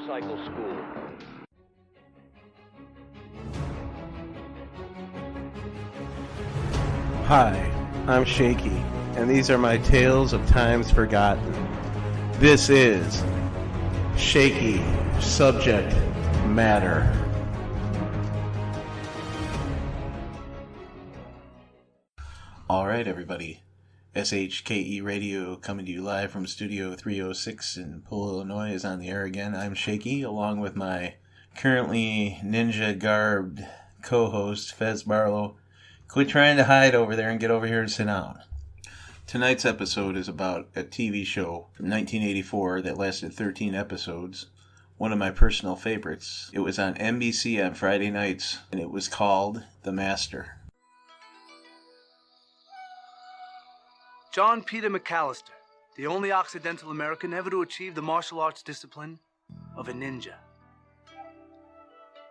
Motorcycle School. Hi, I'm Shaky, and these are my tales of times forgotten. This is Shaky Subject Matter. Alright, everybody. SHKE Radio coming to you live from Studio 306 in Poole, Illinois is on the air again. I'm Shaky, along with my currently ninja-garbed co-host, Fez Barlow. Quit trying to hide over there and get over here and sit down. Tonight's episode is about a TV show from 1984 that lasted 13 episodes. One of my personal favorites. It was on NBC on Friday nights, and it was called The Master. John Peter McAllister, the only Occidental American ever to achieve the martial arts discipline of a ninja.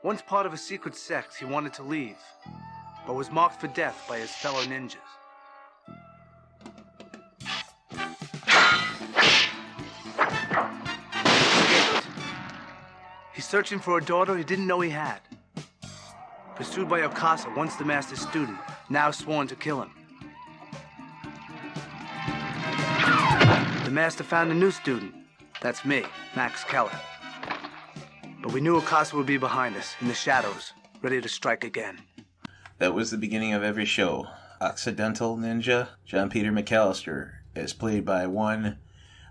Once part of a secret sect, he wanted to leave, but was marked for death by his fellow ninjas. Escaped. He's searching for a daughter he didn't know he had. Pursued by Okasa, once the master's student, now sworn to kill him. The master found a new student. That's me, Max Keller. But we knew Okasa would be behind us, in the shadows, ready to strike again. That was the beginning of every show. Occidental Ninja, John Peter McAllister, is played by one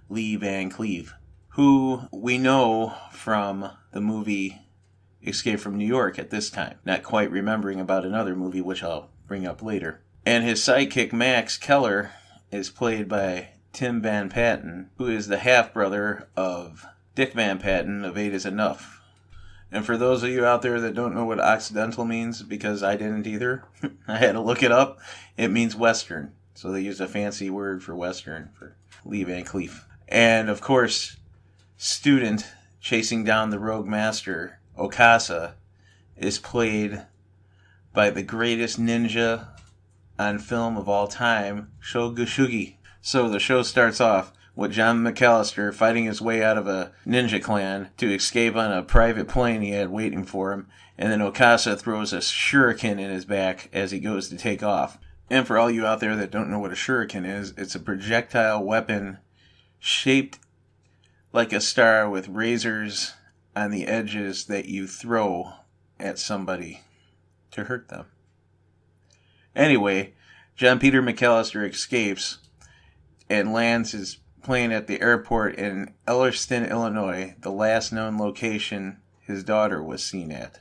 Lee Van Cleave, who we know from the movie Escape from New York at this time, not quite remembering about another movie which I'll bring up later. And his sidekick Max Keller is played by Tim Van Patten, who is the half-brother of Dick Van Patten of 8 is Enough. And for those of you out there that don't know what Occidental means, because I didn't either, I had to look it up, it means Western. So they used a fancy word for Western, for Lee Van Cleef. And of course, student chasing down the rogue master, Okasa, is played by the greatest ninja on film of all time, Sho Gushugi. So the show starts off with John McAllister fighting his way out of a ninja clan to escape on a private plane he had waiting for him, and then Okasa throws a shuriken in his back as he goes to take off. And for all you out there that don't know what a shuriken is, it's a projectile weapon shaped like a star with razors on the edges that you throw at somebody to hurt them. Anyway, John Peter McAllister escapes and lands his plane at the airport in Ellerston, Illinois, the last known location his daughter was seen at.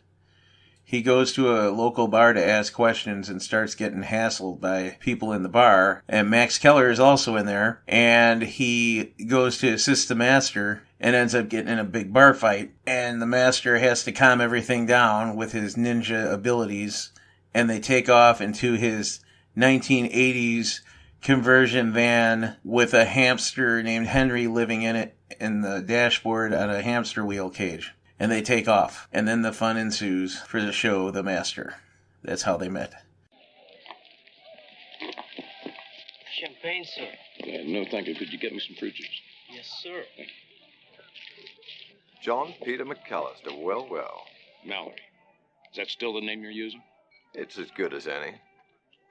He goes to a local bar to ask questions and starts getting hassled by people in the bar. And Max Keller is also in there, and he goes to assist the master and ends up getting in a big bar fight. And the master has to calm everything down with his ninja abilities, and they take off into his 1980s conversion van with a hamster named Henry living in it in the dashboard on a hamster wheel cage. And they take off. And then the fun ensues for the show, The Master. That's how they met. Champagne, sir. No, thank you. Could you get me some fruit juice? Yes, sir. John Peter McAllister. Well. Mallory. Is that still the name you're using? It's as good as any.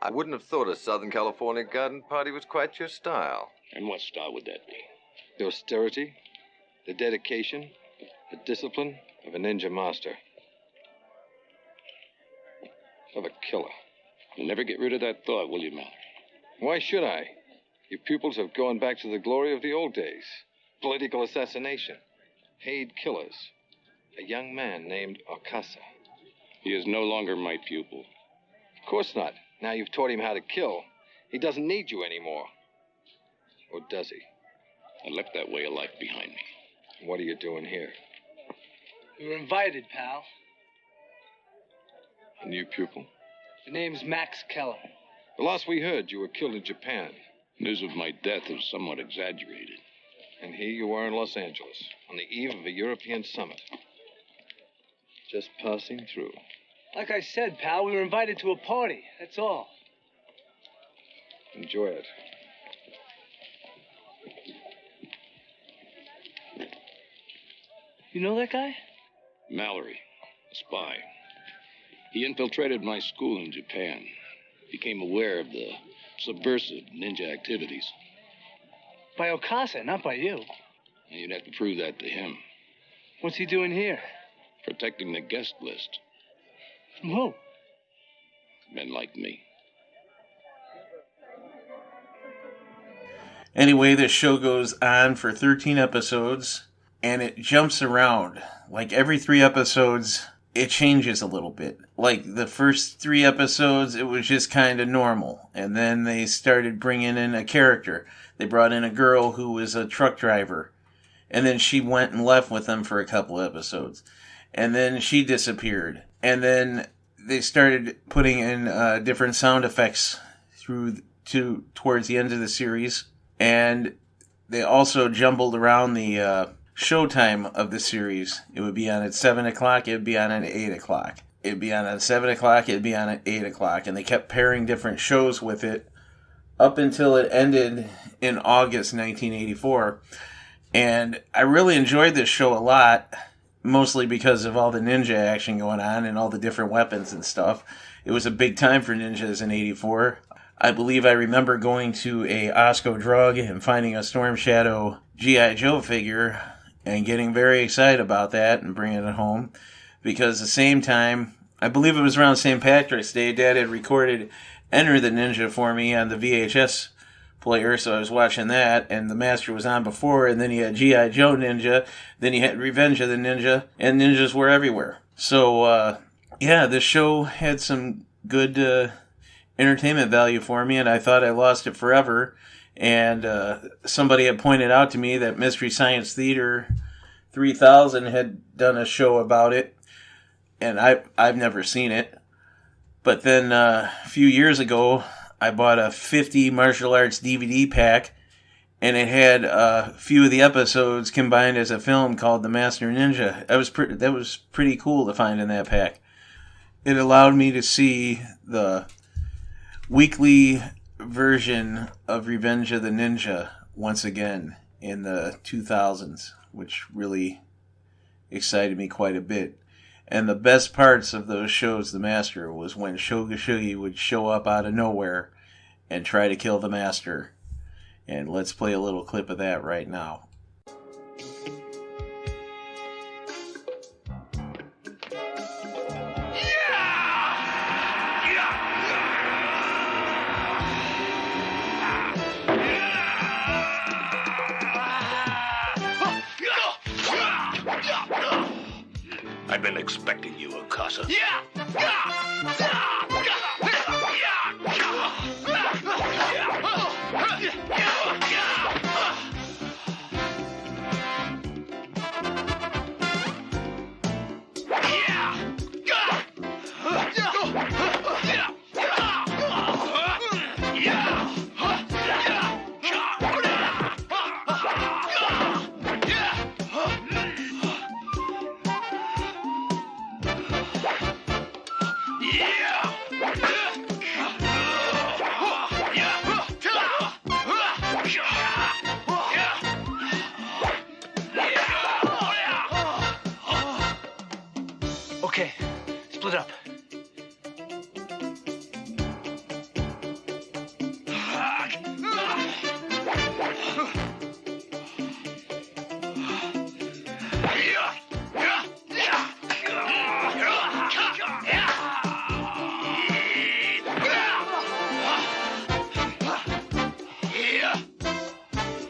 I wouldn't have thought a Southern California garden party was quite your style. And what style would that be? The austerity, the dedication, the discipline of a ninja master. Of a killer. You'll never get rid of that thought, will you, Mallory? Why should I? Your pupils have gone back to the glory of the old days. Political assassination. Paid killers. A young man named Okasa. He is no longer my pupil. Of course not. Now you've taught him how to kill. He doesn't need you anymore. Or does he? I left that way of life behind me. What are you doing here? We were invited, pal. A new pupil? The name's Max Keller. The last we heard, you were killed in Japan. News of my death is somewhat exaggerated. And here you are in Los Angeles, on the eve of a European summit. Just passing through. Like I said, pal, we were invited to a party. That's all. Enjoy it. You know that guy? Mallory, a spy. He infiltrated my school in Japan. Became aware of the subversive ninja activities. By Okasa, not by you. You'd have to prove that to him. What's he doing here? Protecting the guest list. From who? Men like me. Anyway, this show goes on for 13 episodes, and it jumps around. Like every 3 episodes, it changes a little bit. Like the first 3 episodes, it was just kind of normal. And then they started bringing in a character. They brought in a girl who was a truck driver. And then she went and left with them for a couple of episodes. And then she disappeared. And then they started putting in different sound effects towards the end of the series. And they also jumbled around the showtime of the series. It would be on at 7 o'clock, it would be on at 8 o'clock. It would be on at 7 o'clock, it would be on at 8 o'clock. And they kept pairing different shows with it up until it ended in August 1984. And I really enjoyed this show a lot, mostly because of all the ninja action going on and all the different weapons and stuff. It was a big time for ninjas in 84. I believe I remember going to a Osco Drug and finding a Storm Shadow G.I. Joe figure and getting very excited about that and bringing it home. Because the same time, I believe it was around St. Patrick's Day, Dad had recorded Enter the Ninja for me on the VHS player, so I was watching that, and the Master was on before, and then you had G.I. Joe Ninja, then you had Revenge of the Ninja, and ninjas were everywhere. So, yeah, this show had some good entertainment value for me, and I thought I lost it forever, and somebody had pointed out to me that Mystery Science Theater 3000 had done a show about it, and I've never seen it. But then a few years ago, I bought a 50 martial arts DVD pack, and it had a few of the episodes combined as a film called The Master Ninja. That was pretty cool to find in that pack. It allowed me to see the weekly version of Revenge of the Ninja once again in the 2000s, which really excited me quite a bit. And the best parts of those shows, The Master, was when Shogushigi would show up out of nowhere and try to kill the Master. And let's play a little clip of that right now. I've been expecting you, Okasa. Okay, split up.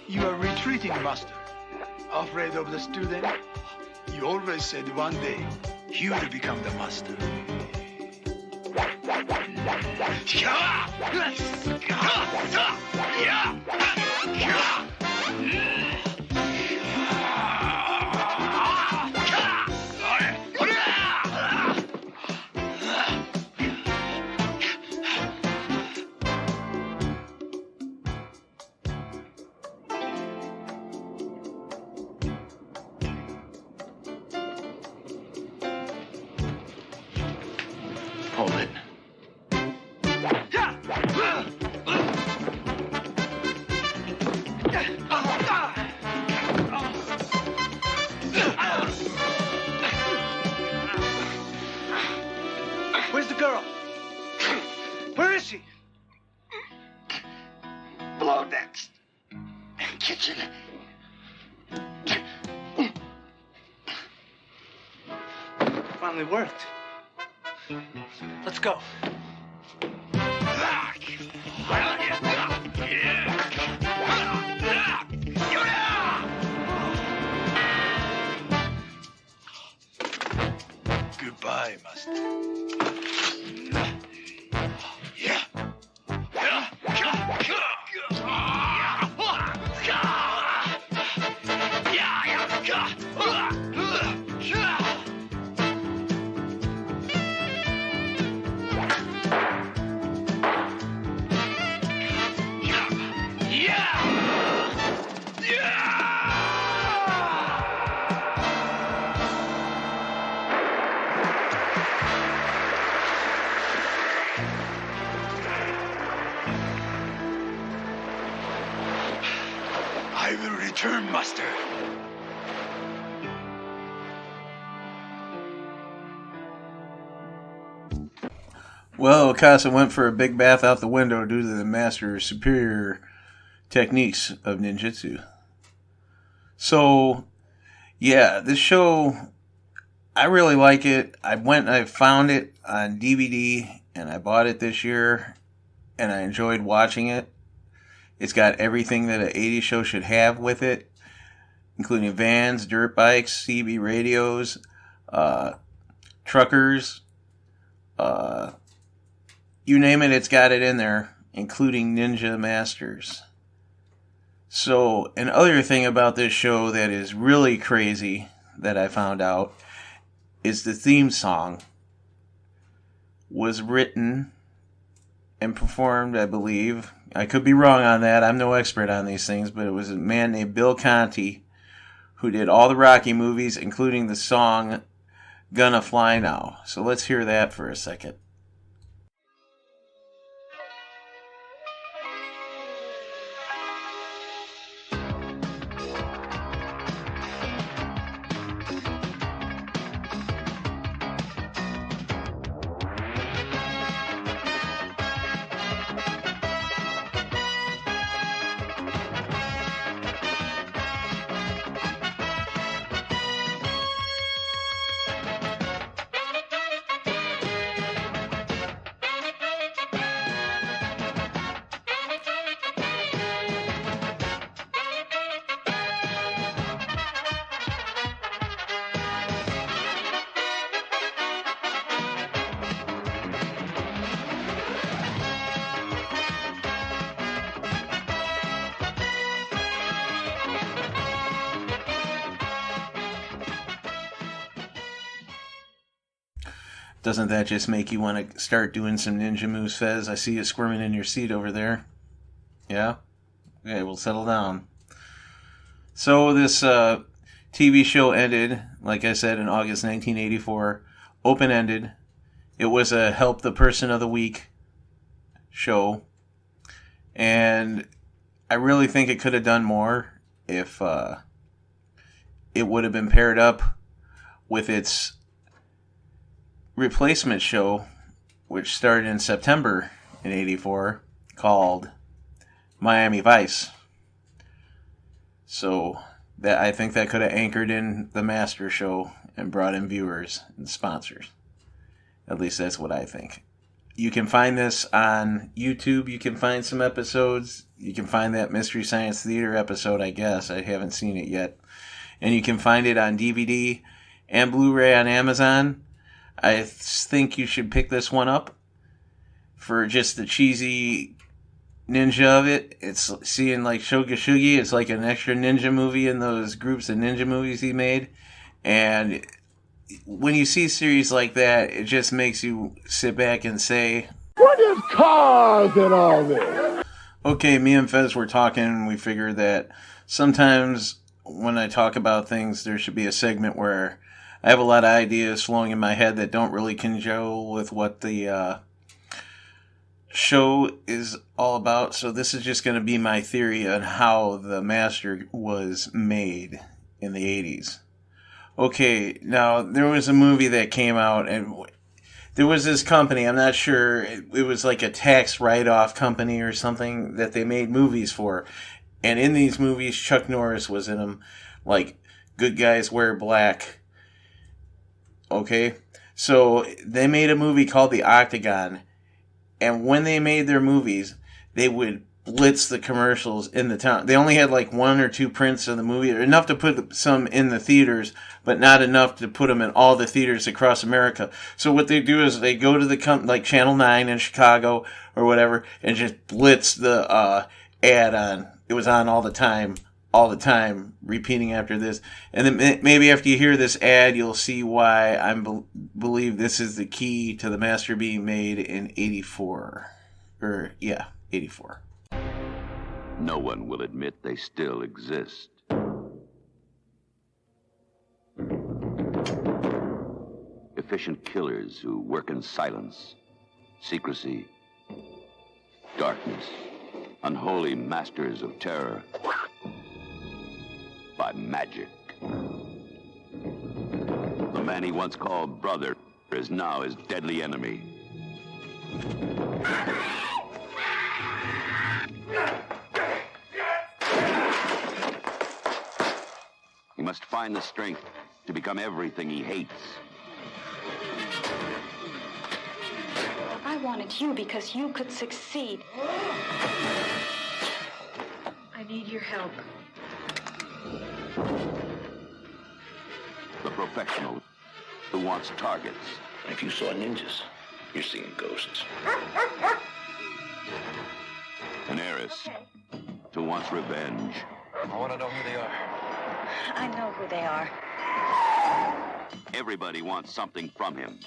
You are retreating, Master. Afraid of the student? You always said one day you will become the master. Hold it. Below decks. Kitchen. Finally worked. Let's go. Goodbye, Master. Yeah. I will return, Master. Well, Casa went for a big bath out the window due to the master's superior techniques of ninjutsu. So, yeah, this show, I really like it. I found it on DVD, and I bought it this year, and I enjoyed watching it. It's got everything that an 80s show should have with it, including vans, dirt bikes, CB radios, truckers, you name it, it's got it in there, including Ninja Masters. So, an other thing about this show that is really crazy that I found out is the theme song was written and performed, I believe. I could be wrong on that. I'm no expert on these things, but it was a man named Bill Conti who did all the Rocky movies, including the song Gonna Fly Now. So let's hear that for a second. Doesn't that just make you want to start doing some ninja moves, Fez? I see you squirming in your seat over there. Yeah? Okay, we'll settle down. So this TV show ended, like I said, in August 1984. Open-ended. It was a Help the Person of the Week show. And I really think it could have done more if it would have been paired up with its replacement show, which started in September in 84, called Miami Vice. So that I think that could have anchored in the Master Show and brought in viewers and sponsors. At least that's what I think. You can find this on YouTube. You can find some episodes. You can find that Mystery Science Theater episode, I guess. I haven't seen it yet. And you can find it on DVD and Blu-ray on Amazon. I think you should pick this one up for just the cheesy ninja of it. It's seeing like Shoga Shugi. It's like an extra ninja movie in those groups of ninja movies he made. And when you see series like that, it just makes you sit back and say, what is cars and all this? Okay, me and Fez were talking, and we figured that sometimes when I talk about things, there should be a segment where I have a lot of ideas flowing in my head that don't really conjole with what the show is all about. So this is just going to be my theory on how the Master was made in the 80s. Okay, now there was a movie that came out, and there was this company, I'm not sure, it was like a tax write-off company or something that they made movies for. And in these movies, Chuck Norris was in them, like, Good Guys Wear Black. Okay? So they made a movie called The Octagon. And when they made their movies, they would blitz the commercials in the town. They only had like 1 or 2 prints of the movie, enough to put some in the theaters, but not enough to put them in all the theaters across America. So what they do is they go to the like Channel 9 in Chicago or whatever, and just blitz the ad on. It was on all the time, repeating after this. And then maybe after you hear this ad, you'll see why I believe this is the key to the master being made in 84. 84. No one will admit they still exist. Efficient killers who work in silence, secrecy, darkness, unholy masters of terror by magic. The man he once called brother is now his deadly enemy. He must find the strength to become everything he hates. I wanted you because you could succeed. I need your help. The professional who wants targets. If you saw ninjas, you're seeing ghosts. An heiress who wants revenge. I want to know who they are. I know who they are. Everybody wants something from him.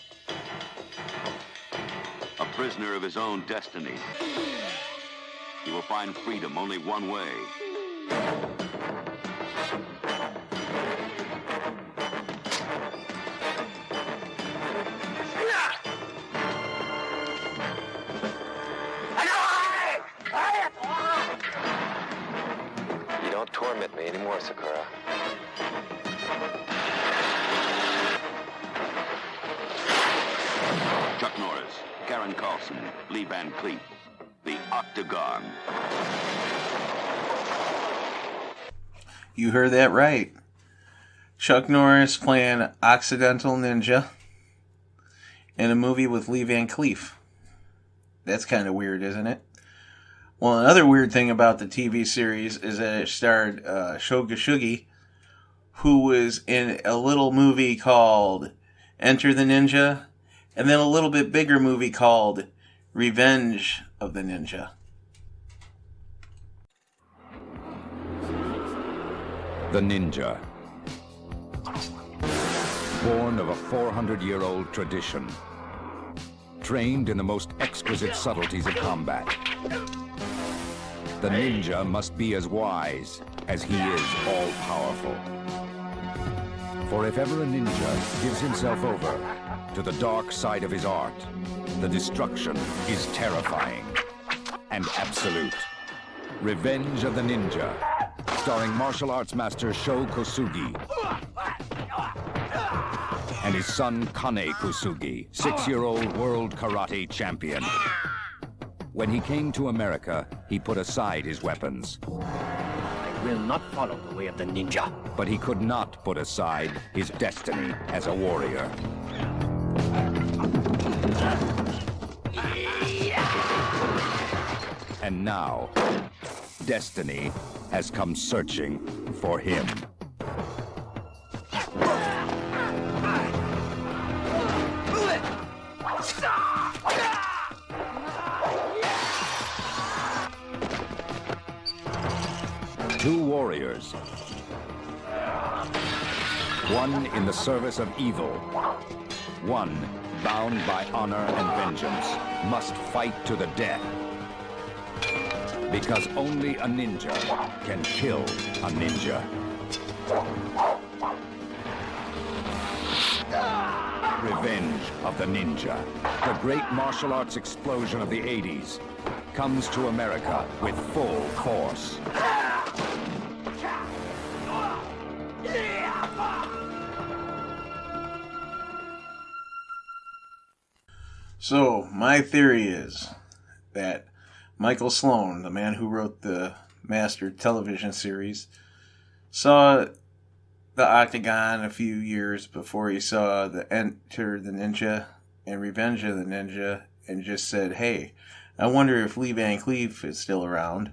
A prisoner of his own destiny. He will find freedom only one way. You don't torment me anymore, Sakura. Chuck Norris, Karen Carlson, Lee Van Cleef, The Octagon. You heard that right. Chuck Norris playing Occidental Ninja in a movie with Lee Van Cleef. That's kind of weird, isn't it? Well, another weird thing about the TV series is that it starred Shoga Shugi, who was in a little movie called Enter the Ninja, and then a little bit bigger movie called Revenge of the Ninja. The Ninja. Born of a 400-year-old tradition. Trained in the most exquisite subtleties of combat. The ninja must be as wise as he is all-powerful. For if ever a ninja gives himself over to the dark side of his art, the destruction is terrifying and absolute. Revenge of the Ninja, starring martial arts master Sho Kosugi and his son Kane Kosugi, 6-year-old world karate champion. When he came to America, he put aside his weapons. I will not follow the way of the ninja. But he could not put aside his destiny as a warrior. And now, destiny has come searching for him. Two warriors. One in the service of evil. One bound by honor and vengeance must fight to the death. Because only a ninja can kill a ninja. Revenge of the Ninja. The great martial arts explosion of the 80s comes to America with full force. So, my theory is that Michael Sloan, the man who wrote the Master television series, saw the Octagon a few years before he saw the Enter the Ninja and Revenge of the Ninja, and just said, hey, I wonder if Lee Van Cleef is still around.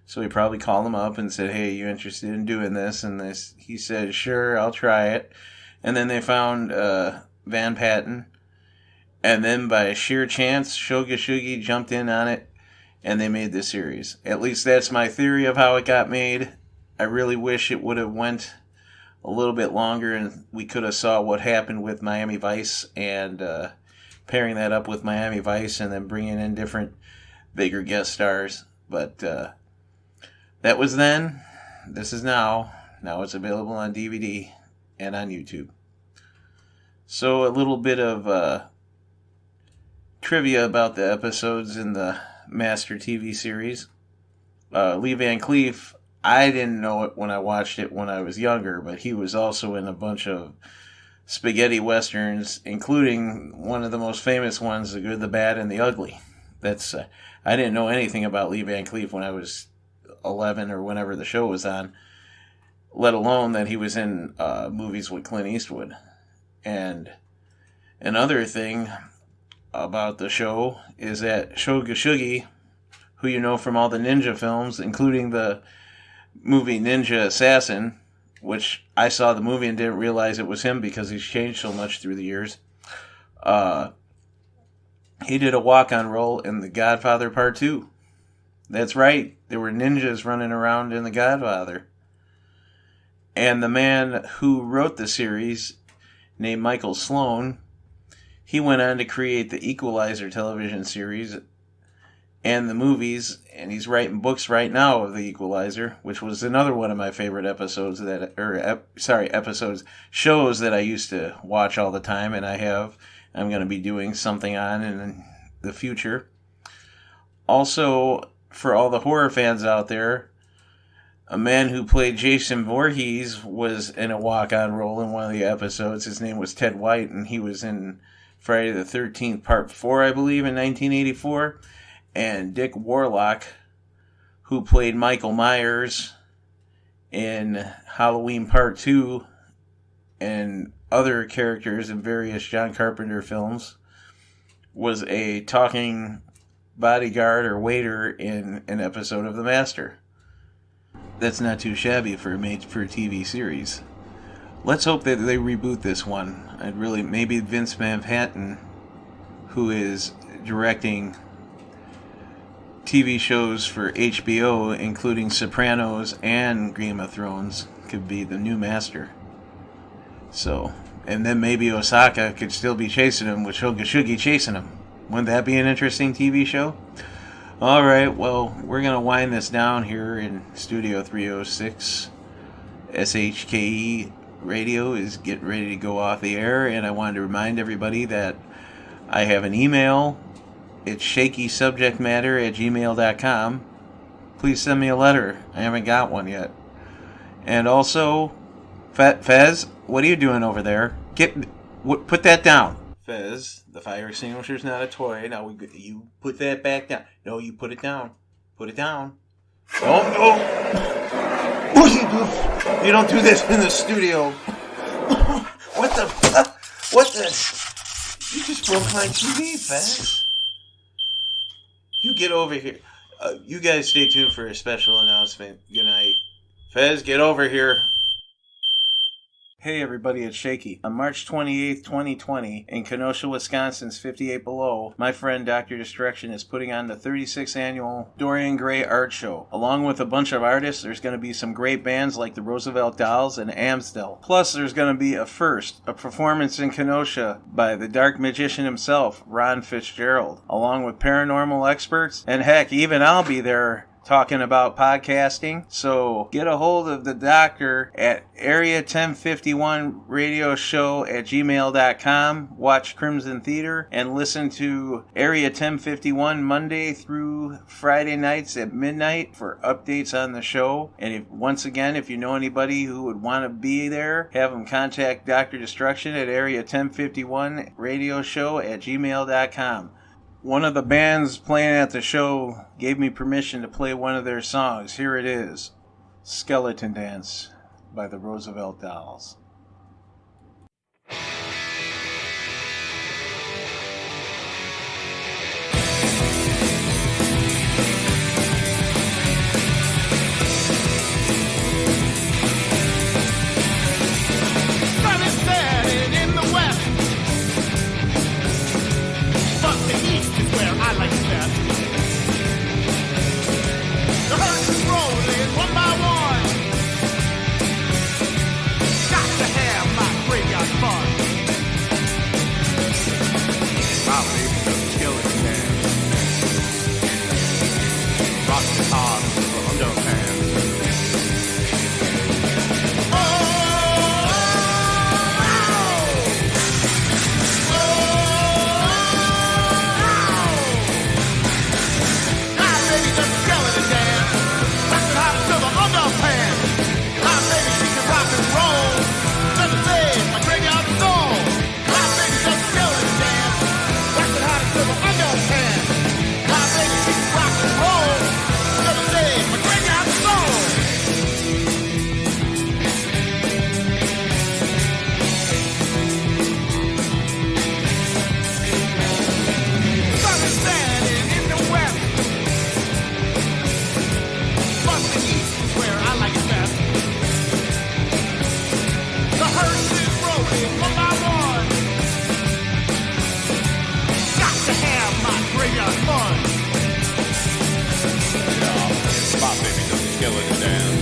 So he probably called him up and said, hey, you interested in doing this? And he said, sure, I'll try it. And then they found Van Patten. And then by sheer chance, Shogashugi jumped in on it, and they made the series. At least that's my theory of how it got made. I really wish it would have went a little bit longer, and we could have saw what happened with Miami Vice, and pairing that up with Miami Vice, and then bringing in different bigger guest stars. But that was then. This is now. Now it's available on DVD and on YouTube. So a little bit of trivia about the episodes in the Master TV series. Lee Van Cleef, I didn't know it when I watched it when I was younger, but he was also in a bunch of spaghetti westerns, including one of the most famous ones, The Good, the Bad, and the Ugly. That's I didn't know anything about Lee Van Cleef when I was 11 or whenever the show was on, let alone that he was in movies with Clint Eastwood. And another thing about the show is that Shogashugi, who you know from all the ninja films, including the movie Ninja Assassin, which I saw the movie and didn't realize it was him because he's changed so much through the years. He did a walk-on role in The Godfather Part 2. That's right, there were ninjas running around in The Godfather. And the man who wrote the series, named Michael Sloan, he went on to create the Equalizer television series and the movies, and he's writing books right now of the Equalizer, which was another one of my favorite episodes shows that I used to watch all the time, and I'm going to be doing something on in the future. Also, for all the horror fans out there, a man who played Jason Voorhees was in a walk-on role in one of the episodes. His name was Ted White, and he was in Friday the 13th, Part 4, I believe, in 1984. And Dick Warlock, who played Michael Myers in Halloween Part 2 and other characters in various John Carpenter films, was a talking bodyguard or waiter in an episode of The Master. That's not too shabby for a made-for-TV series. Let's hope that they reboot this one. Maybe Vince Manhattan, who is directing TV shows for HBO, including Sopranos and Game of Thrones, could be the new master. So, and then maybe Osaka could still be chasing him with Shogashugi chasing him. Wouldn't that be an interesting TV show? Alright, well, we're going to wind this down here in Studio 306. SHKE Radio is getting ready to go off the air, and I wanted to remind everybody that I have an email. It's shakysubjectmatter@gmail.com. Please send me a letter. I haven't got one yet. And also, Fez, what are you doing over there? Put that down. Fez, the fire extinguisher's not a toy. Now you put that back down. No, you put it down. Put it down. Oh, no. You don't do this in the studio. What the fuck? What the? You just broke my TV, Fez. You get over here. You guys stay tuned for a special announcement. Good night. Fez, get over here. Hey everybody, it's Shaky. On March 28th, 2020, in Kenosha, Wisconsin's 58 Below, my friend Dr. Destruction is putting on the 36th annual Dorian Gray Art Show. Along with a bunch of artists, there's going to be some great bands like the Roosevelt Dolls and Amstel. Plus, there's going to be a performance in Kenosha by the Dark Magician himself, Ron Fitzgerald, along with paranormal experts. And heck, even I'll be there talking about podcasting. So get a hold of the doctor at Area 1051 Radio Show at gmail.com. Watch Crimson Theater and listen to Area 1051 Monday through Friday nights at midnight for updates on the show. And once again, if you know anybody who would want to be there, have them contact Dr. Destruction at Area 1051 Radio Show at gmail.com. One of the bands playing at the show gave me permission to play one of their songs. Here it is, Skeleton Dance by the Roosevelt Dolls. My baby does a skeleton dance.